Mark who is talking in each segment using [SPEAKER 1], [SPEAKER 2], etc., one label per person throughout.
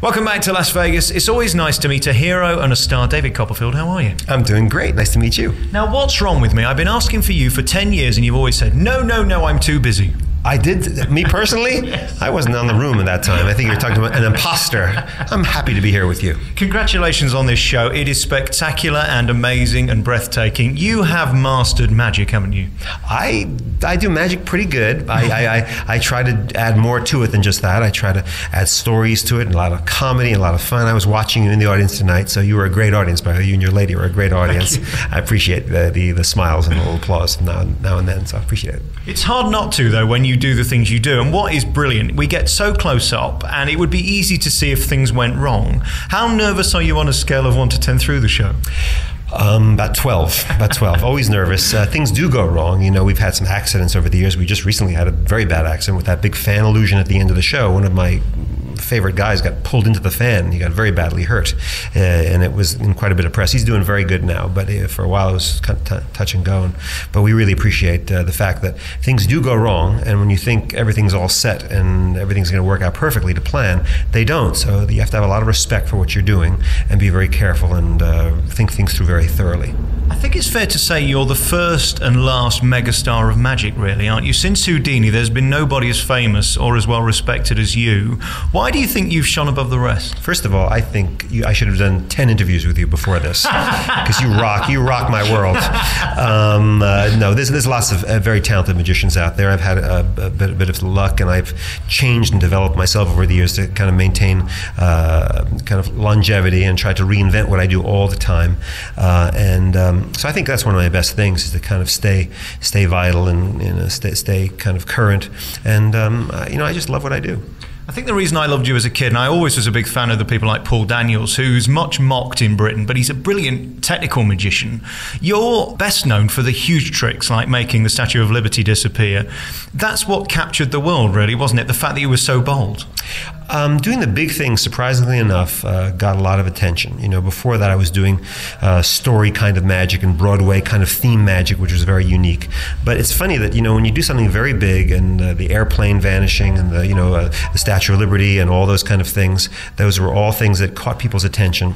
[SPEAKER 1] Welcome back to Las Vegas. It's always nice to meet a hero and a star. David Copperfield, how are you?
[SPEAKER 2] I'm doing great. Nice to meet you.
[SPEAKER 1] Now, what's wrong with me? I've been asking for you for 10 years and you've always said, no, I'm too busy.
[SPEAKER 2] I did. Me personally, I wasn't on the room at that time. I think you were talking about an imposter. I'm happy to be here with you.
[SPEAKER 1] Congratulations on this show. It is spectacular and amazing and breathtaking. You have mastered magic, haven't you?
[SPEAKER 2] I do magic pretty good. I try to add more to it than just that. I try to add stories to it and a lot of comedy and a lot of fun. I was watching you in the audience tonight, so you were a great audience. By the way, you and your lady were a great audience. I appreciate the smiles and the little applause now and then, so I appreciate it.
[SPEAKER 1] It's hard not to, though, when you do the things you do. And what is brilliant, we get so close up and it would be easy to see if things went wrong. How nervous are you on a scale of 1 to 10 through the show?
[SPEAKER 2] About 12. Always nervous. Things do go wrong. You know, we've had some accidents over the years. We just recently had a very bad accident with that big fan illusion at the end of the show. One of my favorite guys got pulled into the fan. He got very badly hurt, and it was in quite a bit of press. He's doing very good now, but for a while it was kind of touch and go. But we really appreciate the fact that things do go wrong, and when you think everything's all set and everything's going to work out perfectly to plan, they don't. So you have to have a lot of respect for what you're doing and be very careful and think things through very thoroughly.
[SPEAKER 1] I think it's fair to say you're the first and last megastar of magic, really, aren't you? Since Houdini, there's been nobody as famous or as well respected as you. Why do you think you've shone above the rest?
[SPEAKER 2] First of all, I think I should have done 10 interviews with you before this, because you rock my world. No, there's lots of very talented magicians out there. I've had a bit of luck, and I've changed and developed myself over the years to kind of maintain kind of longevity and try to reinvent what I do all the time. So I think that's one of my best things, is to kind of stay vital and stay kind of current. And I just love what I do.
[SPEAKER 1] I think the reason I loved you as a kid, and I always was a big fan of the people like Paul Daniels, who's much mocked in Britain, but he's a brilliant technical magician. You're best known for the huge tricks like making the Statue of Liberty disappear. That's what captured the world, really, wasn't it? The fact that you were so bold.
[SPEAKER 2] Doing the big things, surprisingly enough, got a lot of attention. You know, before that I was doing story kind of magic and Broadway kind of theme magic, which was very unique. But it's funny that, when you do something very big, and the airplane vanishing and the Statue of Liberty and all those kind of things, those were all things that caught people's attention.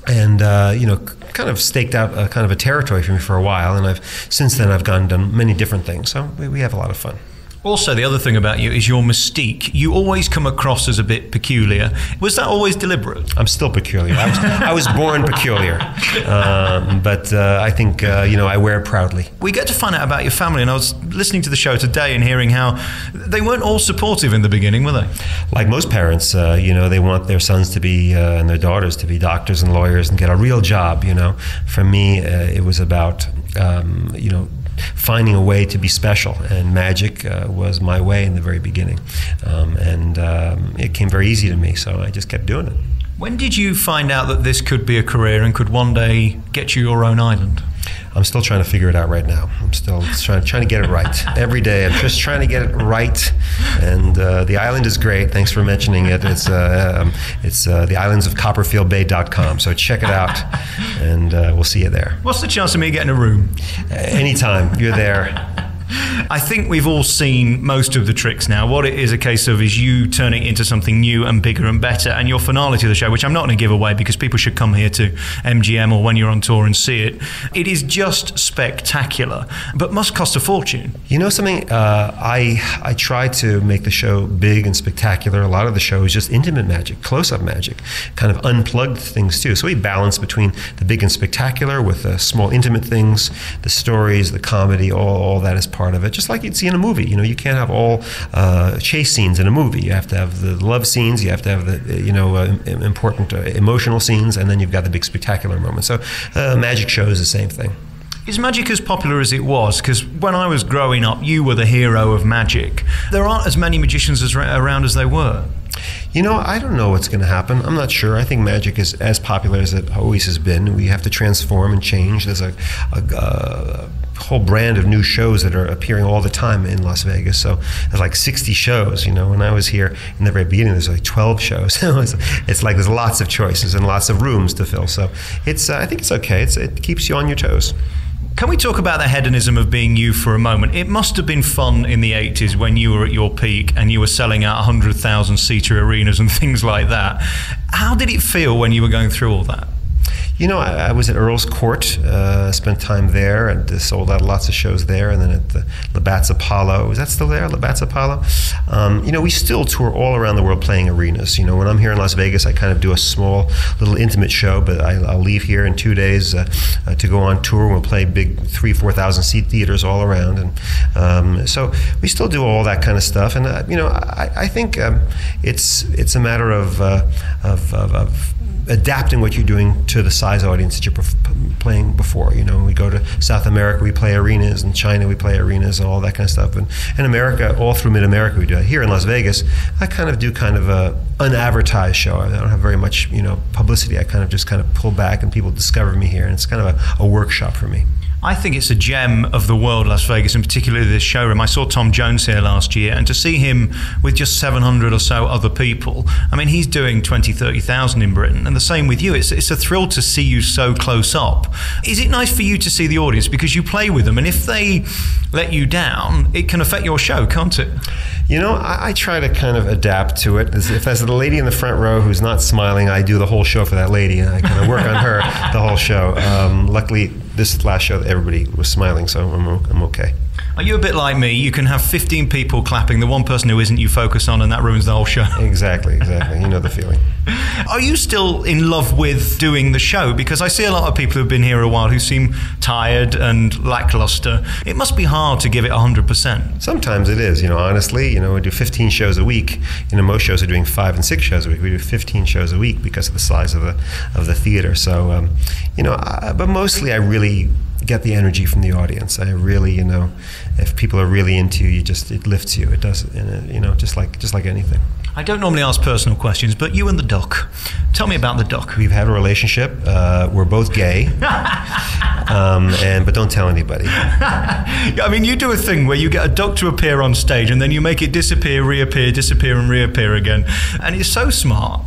[SPEAKER 2] And kind of staked out a kind of a territory for me for a while. And since then I've done many different things. So we have a lot of fun.
[SPEAKER 1] Also, the other thing about you is your mystique. You always come across as a bit peculiar. Was that always deliberate?
[SPEAKER 2] I'm still peculiar. I was born peculiar. But I think, I wear it proudly.
[SPEAKER 1] We get to find out about your family, and I was listening to the show today and hearing how they weren't all supportive in the beginning, were they?
[SPEAKER 2] Like most parents, they want their sons to be, and their daughters to be doctors and lawyers and get a real job, For me, it was about, finding a way to be special, and magic was my way in the very beginning, and it came very easy to me, so I just kept doing it.
[SPEAKER 1] When did you find out that this could be a career and could one day get you your own island?
[SPEAKER 2] I'm still trying to figure it out right now. I'm still trying to get it right. Every day I'm just trying to get it right. And the island is great. Thanks for mentioning it. It's the islandsofcopperfieldbay.com. So check it out, and we'll see you there.
[SPEAKER 1] What's the chance of me getting a room?
[SPEAKER 2] Anytime. You're there.
[SPEAKER 1] I think we've all seen most of the tricks now. What it is a case of is you turning it into something new and bigger and better, and your finale to the show, which I'm not going to give away because people should come here to MGM or when you're on tour and see it. It is just spectacular, but must cost a fortune.
[SPEAKER 2] You know something? I try to make the show big and spectacular. A lot of the show is just intimate magic, close-up magic, kind of unplugged things too. So we balance between the big and spectacular with the small intimate things, the stories, the comedy, all that is part of it, just like you'd see in a movie. You can't have all chase scenes in a movie. You have to have the love scenes, you have to have the important emotional scenes, and then you've got the big spectacular moments. So magic show is the same thing.
[SPEAKER 1] Is magic as popular as it was? Because when I was growing up, you were the hero of magic. There aren't as many magicians around as there were.
[SPEAKER 2] I don't know what's going to happen. I'm not sure. I think magic is as popular as it always has been. We have to transform and change. There's a whole brand of new shows that are appearing all the time in Las Vegas. So there's like 60 shows. When I was here in the very beginning, there's like 12 shows. It's like there's lots of choices and lots of rooms to fill. So I think it's okay. It keeps you on your toes.
[SPEAKER 1] Can we talk about the hedonism of being you for a moment? It must have been fun in the 80s when you were at your peak and you were selling out 100,000-seater arenas and things like that. How did it feel when you were going through all that?
[SPEAKER 2] You know, I was at Earl's Court, spent time there, and sold out lots of shows there, and then at the Labatt's Apollo. Is that still there, Labatt's Apollo? You know, we still tour all around the world playing arenas. You know, when I'm here in Las Vegas, I kind of do a small, little intimate show, but I'll leave here in 2 days to go on tour. We'll play big 3,000-4,000 seat theaters all around, and so we still do all that kind of stuff. And you know, I think it's a matter of adapting what you're doing to the size audience that you're playing before. You know, we go to South America, we play arenas, and China, we play arenas, and all that kind of stuff. And in America, all through Mid-America, we do it. Here in Las Vegas, I kind of do kind of a unadvertised show. I don't have very much, you know, publicity. I kind of pull back, and people discover me here, and it's kind of a workshop for me.
[SPEAKER 1] I think it's a gem of the world, Las Vegas, and particularly this showroom. I saw Tom Jones here last year, and to see him with just 700 or so other people, I mean, he's doing 20, 30,000 in Britain, and the same with you. It's a thrill to see you so close up. Is it nice for you to see the audience because you play with them, and if they let you down, it can affect your show, can't it?
[SPEAKER 2] You know, I try to kind of adapt to it. If there's a lady in the front row who's not smiling, I do the whole show for that lady, and I kind of work on her the whole show. Luckily, this last show, everybody was smiling, so I'm okay.
[SPEAKER 1] Are you a bit like me? You can have 15 people clapping. The one person who isn't, you focus on, and that ruins the whole show.
[SPEAKER 2] Exactly. You know the feeling.
[SPEAKER 1] Are you still in love with doing the show? Because I see a lot of people who've been here a while who seem tired and lackluster. It must be hard to give it 100%.
[SPEAKER 2] Sometimes it is. You know, honestly, you know, we do 15 shows a week. You know, most shows are doing 5 and 6 shows a week. We do 15 shows a week because of the size of the theater. So, you know, but mostly I really get the energy from the audience. I really, you know, if people are really into you, it lifts you. It does, you know, just like anything.
[SPEAKER 1] I don't normally ask personal questions, but you and the Doc. Tell me about the Doc.
[SPEAKER 2] We've had a relationship. We're both gay, but don't tell anybody.
[SPEAKER 1] I mean, you do a thing where you get a Doc to appear on stage, and then you make it disappear, reappear, disappear, and reappear again, and it's so smart.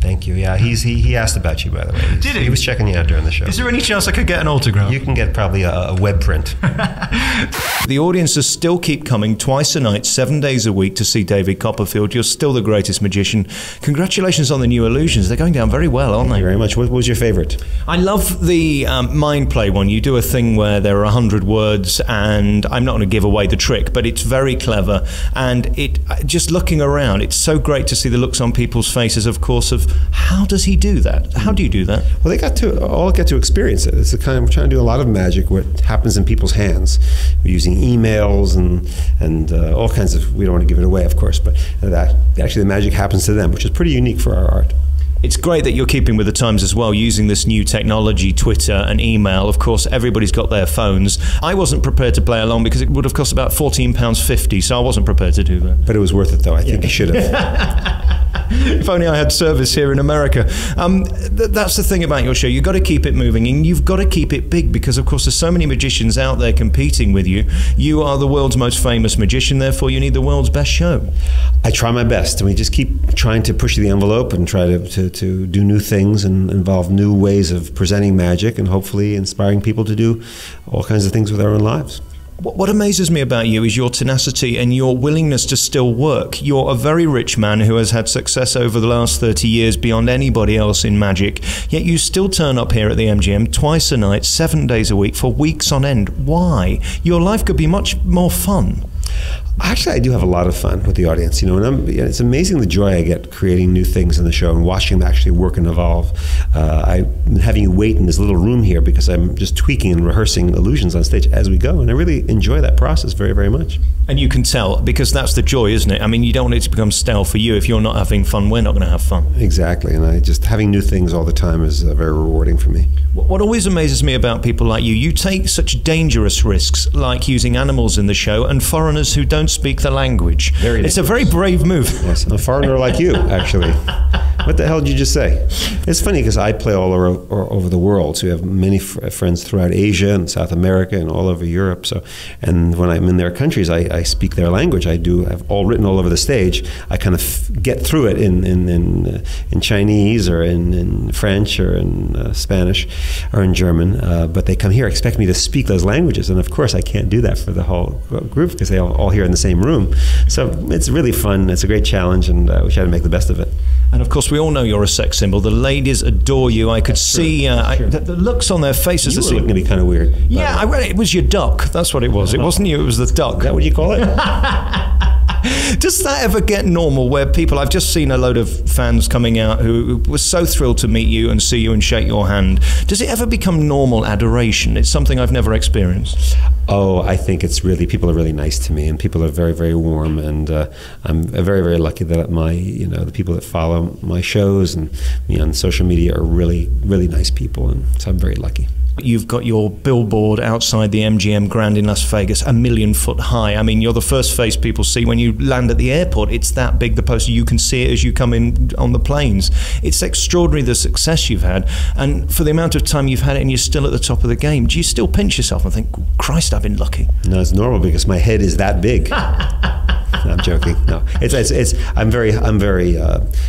[SPEAKER 2] Thank you. Yeah, he asked about you, by the way.
[SPEAKER 1] Did he?
[SPEAKER 2] He was checking you out during the show.
[SPEAKER 1] Is there any chance I could get an autograph?
[SPEAKER 2] You can get probably a web print.
[SPEAKER 1] The audiences still keep coming twice a night, 7 days a week to see David Copperfield. You're still the greatest magician. Congratulations on the new illusions. They're going down very well, aren't they?
[SPEAKER 2] Thank you very much. What was your favorite?
[SPEAKER 1] I love the mind play one. You do a thing where there are 100 words, and I'm not going to give away the trick, but it's very clever. And it just looking around, it's so great to see the looks on people's faces, of course, of how does he do that? How do you do that?
[SPEAKER 2] Well, they all get to experience it. It's the kind of, we're trying to do a lot of magic, what happens in people's hands. We're using emails and all kinds of, we don't want to give it away, of course, but actually the magic happens to them, which is pretty unique for our art.
[SPEAKER 1] It's great that you're keeping with the times as well, using this new technology, Twitter and email. Of course, everybody's got their phones. I wasn't prepared to play along because it would have cost about £14.50, so I wasn't prepared to do that.
[SPEAKER 2] But it was worth it, though. I think you should have.
[SPEAKER 1] If only I had service here in America. That's the thing about your show. You've got to keep it moving, and you've got to keep it big because, of course, there's so many magicians out there competing with you. You are the world's most famous magician, therefore you need the world's best show.
[SPEAKER 2] I try my best, and we just keep trying to push the envelope and try to do new things and involve new ways of presenting magic and hopefully inspiring people to do all kinds of things with their own lives.
[SPEAKER 1] What amazes me about you is your tenacity and your willingness to still work. You're a very rich man who has had success over the last 30 years beyond anybody else in magic, yet you still turn up here at the MGM twice a night, 7 days a week for weeks on end. Why? Your life could be much more fun.
[SPEAKER 2] Actually, I do have a lot of fun with the audience, you know, and it's amazing the joy I get creating new things in the show and watching them actually work and evolve. I'm having you wait in this little room here because I'm just tweaking and rehearsing illusions on stage as we go, and I really enjoy that process very, very much.
[SPEAKER 1] And you can tell, because that's the joy, isn't it? I mean, you don't want it to become stale for you. If you're not having fun, we're not going to have fun.
[SPEAKER 2] Exactly, and just having new things all the time is very rewarding for me.
[SPEAKER 1] What always amazes me about people like you take such dangerous risks, like using animals in the show, and foreigners who don't
[SPEAKER 3] don't speak the language. It's a very brave move.
[SPEAKER 2] Yes, I'm a foreigner like you, actually. What the hell did you just say? It's funny because I play all over the world. So we have many friends throughout Asia and South America and all over Europe. So, and when I'm in their countries, I speak their language. I've all written all over the stage. I kind of get through it in Chinese or in French or in Spanish or in German. But they come here, expect me to speak those languages, and of course I can't do that for the whole group because they all here in the same room. So it's really fun. It's a great challenge, and we try to make the best of it.
[SPEAKER 3] And of course, we all know you're a sex symbol. The ladies adore you. I could see the looks on their faces.
[SPEAKER 2] You were looking to be kind of weird.
[SPEAKER 3] Yeah, I read it was your duck. That's what it was. It wasn't you. It was the duck.
[SPEAKER 2] Is that what you call it?
[SPEAKER 3] Does that ever get normal where people, I've just seen a load of fans coming out who were so thrilled to meet you and see you and shake your hand. Does it ever become normal adoration? It's something I've never experienced.
[SPEAKER 2] Oh, I think it's really, people are really nice to me, and people are very, very warm, and I'm very, very lucky that the people that follow my shows and me on social media are really, really nice people, and so I'm very lucky.
[SPEAKER 3] You've got your billboard outside the MGM Grand in Las Vegas, 1 million foot high. I mean, you're the first face people see when you land at the airport. It's that big, the poster. You can see it as you come in on the planes. It's extraordinary the success you've had. And for the amount of time you've had it and you're still at the top of the game, do you still pinch yourself and think, Christ, I've been lucky?
[SPEAKER 2] No, it's normal because my head is that big. No, I'm joking. No, I'm very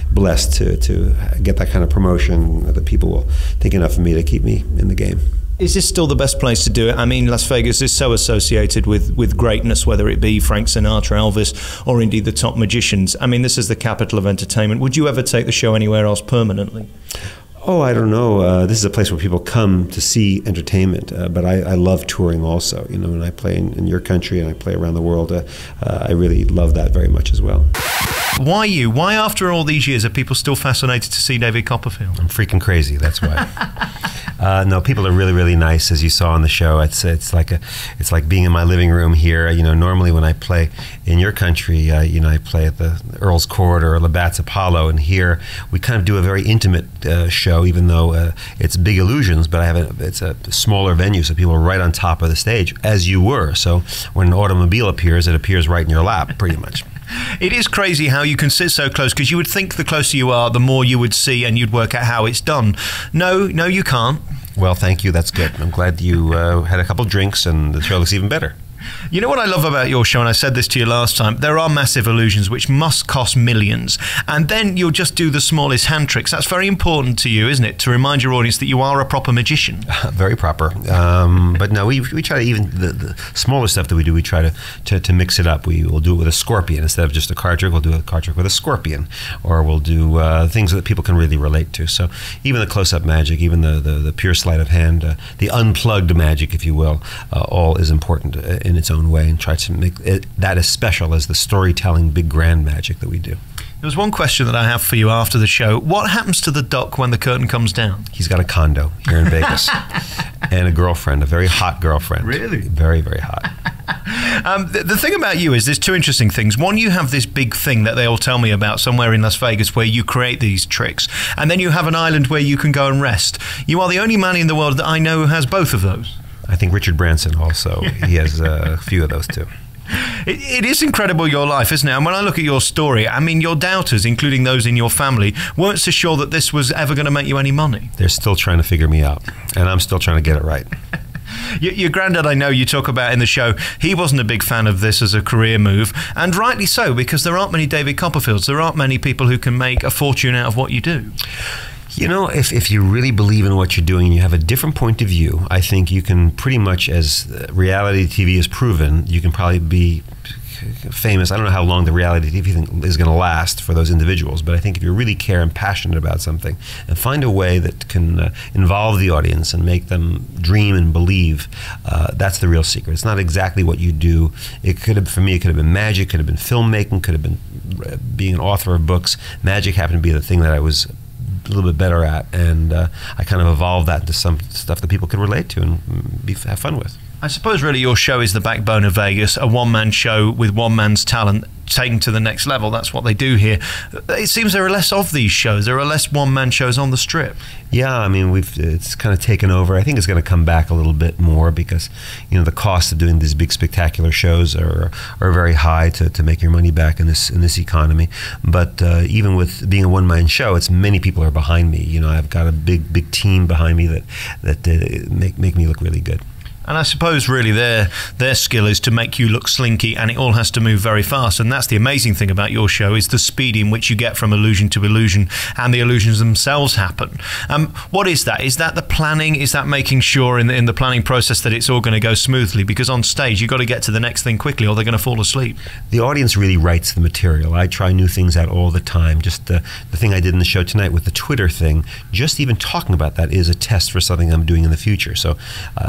[SPEAKER 2] blessed to get that kind of promotion. That people will think enough of me to keep me in the game.
[SPEAKER 3] Is this still the best place to do it? I mean, Las Vegas is so associated with greatness, whether it be Frank Sinatra, Elvis, or indeed the top magicians. I mean, this is the capital of entertainment. Would you ever take the show anywhere else permanently?
[SPEAKER 2] Oh, I don't know. This is a place where people come to see entertainment, but I love touring also. You know, when I play in your country and I play around the world, I really love that very much as well.
[SPEAKER 1] Why you? Why after all these years are people still fascinated to see David Copperfield?
[SPEAKER 2] I'm freaking crazy, that's why. No, people are really, really nice, as you saw on the show. It's like being in my living room here. You know, normally when I play in your country, I play at the Earl's Court or Labatt's Apollo, and here we kind of do a very intimate show, even though it's Big Illusions, but it's a smaller venue, so people are right on top of the stage, as you were. So when an automobile appears, it appears right in your lap, pretty much.
[SPEAKER 1] It is crazy how you can sit so close, because you would think the closer you are, the more you would see and you'd work out how it's done. No, you can't.
[SPEAKER 2] Well, thank you. That's good. I'm glad you had a couple drinks and the show looks even better.
[SPEAKER 1] You know what I love about your show, and I said this to you last time, there are massive illusions which must cost millions, and then you'll just do the smallest hand tricks. That's very important to you, isn't it, to remind your audience that you are a proper magician?
[SPEAKER 2] Very proper. But no, we try to, even the smaller stuff that we do, we try to mix it up. We will do it with a scorpion. Instead of just a card trick, we'll do a card trick with a scorpion, or we'll do things that people can really relate to. So even the close-up magic, even the pure sleight of hand, the unplugged magic, if you will, all is important in its own way, and try to make that as special as the storytelling big grand magic that we do.
[SPEAKER 1] There's one question that I have for you after the show. What happens to the duck when the curtain comes down?
[SPEAKER 2] He's got a condo here in Vegas and a girlfriend, a very hot girlfriend.
[SPEAKER 1] Really?
[SPEAKER 2] Very, very hot.
[SPEAKER 1] The thing about you is there's two interesting things. One, you have this big thing that they all tell me about somewhere in Las Vegas where you create these tricks, and then you have an island where you can go and rest. You are the only man in the world that I know who has both of those.
[SPEAKER 2] I think Richard Branson also, he has a few of those too.
[SPEAKER 1] It is incredible, your life, isn't it? And when I look at your story, I mean, your doubters, including those in your family, weren't so sure that this was ever going to make you any money.
[SPEAKER 2] They're still trying to figure me out, and I'm still trying to get it right.
[SPEAKER 1] Your granddad, I know you talk about in the show, he wasn't a big fan of this as a career move, and rightly so, because there aren't many David Copperfields. There aren't many people who can make a fortune out of what you do.
[SPEAKER 2] You know, if you really believe in what you're doing and you have a different point of view, I think you can pretty much, as reality TV has proven, you can probably be famous. I don't know how long the reality TV thing is going to last for those individuals, but I think if you really care and passionate about something and find a way that can involve the audience and make them dream and believe, that's the real secret. It's not exactly what you do. It could have, for me, it could have been magic, could have been filmmaking, could have been being an author of books. Magic happened to be the thing that I was a little bit better at, and I kind of evolved that into some stuff that people could relate to and have fun with.
[SPEAKER 1] I suppose really your show is the backbone of Vegas, a one-man show with one man's talent. taken to the next level. That's what they do here. It seems there are less of these shows. There are less one-man shows on the Strip.
[SPEAKER 2] Yeah, I mean, it's kind of taken over. I think it's going to come back a little bit more because, you know, the cost of doing these big spectacular shows are very high to make your money back in this economy. But even with being a one-man show, it's many people are behind me. You know, I've got a big team behind me that make me look really good.
[SPEAKER 1] And I suppose really their skill is to make you look slinky, and it all has to move very fast. And that's the amazing thing about your show, is the speed in which you get from illusion to illusion, and the illusions themselves happen. What is that? Is that the planning? Is that making sure in the planning process that it's all going to go smoothly? Because on stage, you've got to get to the next thing quickly, or they're going to fall asleep.
[SPEAKER 2] The audience really writes the material. I try new things out all the time. Just the thing I did in the show tonight with the Twitter thing, just even talking about that is a test for something I'm doing in the future. So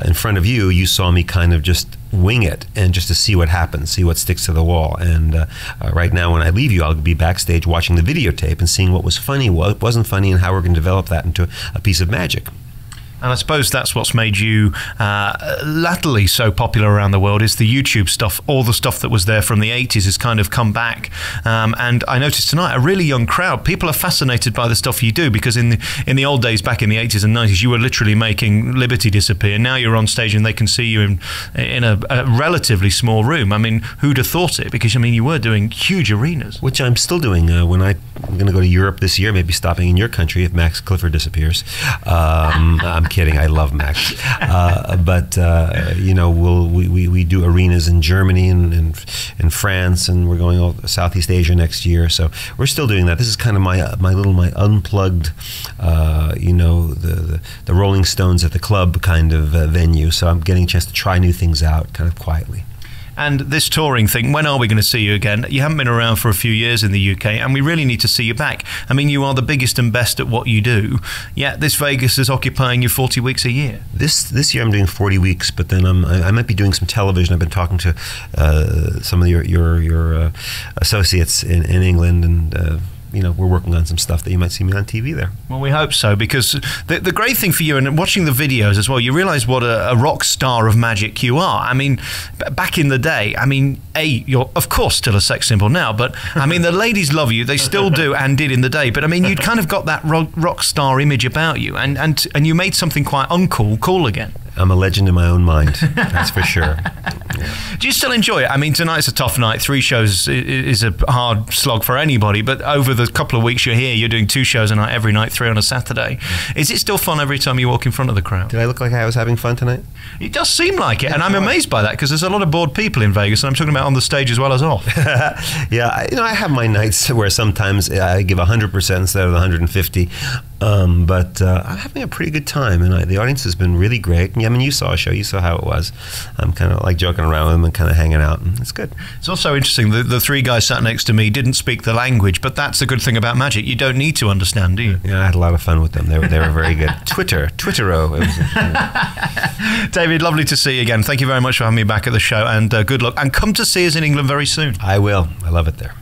[SPEAKER 2] in front of you saw me kind of just wing it and just to see what happens, see what sticks to the wall. And right now when I leave you, I'll be backstage watching the videotape and seeing what was funny, what wasn't funny, and how we're going to develop that into a piece of magic.
[SPEAKER 1] And I suppose that's what's made you latterly so popular around the world, is the YouTube stuff. All the stuff that was there from the 80s has kind of come back. And I noticed tonight a really young crowd. People are fascinated by the stuff you do, because in the old days, back in the 80s and 90s, you were literally making Liberty disappear. Now you're on stage and they can see you in a relatively small room. I mean, who'd have thought it? Because, I mean, you were doing huge arenas.
[SPEAKER 2] Which I'm still doing. When I'm going to go to Europe this year, maybe stopping in your country if Max Clifford disappears. I'm kidding. I love Max, but you know, we do arenas in Germany and in France, and we're going all Southeast Asia next year. So we're still doing that. This is kind of my unplugged, you know, the Rolling Stones at the club kind of venue. So I'm getting a chance to try new things out, kind of quietly.
[SPEAKER 1] And this touring thing, when are we going to see you again? You haven't been around for a few years in the UK, and we really need to see you back. I mean, you are the biggest and best at what you do, yet this Vegas is occupying you 40 weeks a year.
[SPEAKER 2] This year I'm doing 40 weeks, but then I might be doing some television. I've been talking to some of your associates in England, and you know, we're working on some stuff that you might see me on TV there.
[SPEAKER 1] Well, we hope so, because the great thing for you, and watching the videos as well, you realise what a rock star of magic you are. I mean, back in the day, I mean, you're of course still a sex symbol now, but I mean, the ladies love you. They still do, and did in the day. But I mean, you'd kind of got that rock star image about you, and you made something quite uncool cool again.
[SPEAKER 2] I'm a legend in my own mind, that's for sure. Yeah.
[SPEAKER 1] Do you still enjoy it? I mean, tonight's a tough night. 3 shows is a hard slog for anybody, but over the couple of weeks you're here, you're doing 2 shows a night every night, 3 on a Saturday. Is it still fun every time you walk in front of the crowd?
[SPEAKER 2] Did I look like I was having fun tonight?
[SPEAKER 1] It does seem like it, and I'm amazed by that, because there's a lot of bored people in Vegas, and I'm talking about on the stage as well as off.
[SPEAKER 2] Yeah, you know, I have my nights where sometimes I give 100% instead of the 150, but I'm having a pretty good time, and the audience has been really great. And, I mean, you saw a show, you saw how it was. I'm kind of like joking around with them and kind of hanging out, and it's good.
[SPEAKER 1] It's also interesting, the 3 guys sat next to me didn't speak the language, but that's the good thing about magic. You don't need to understand, do you?
[SPEAKER 2] Yeah, I had a lot of fun with them. They were very good. Twittero.
[SPEAKER 1] David, lovely to see you again. Thank you very much for having me back at the show, and good luck. And come to see us in England very soon.
[SPEAKER 2] I will. I love it there.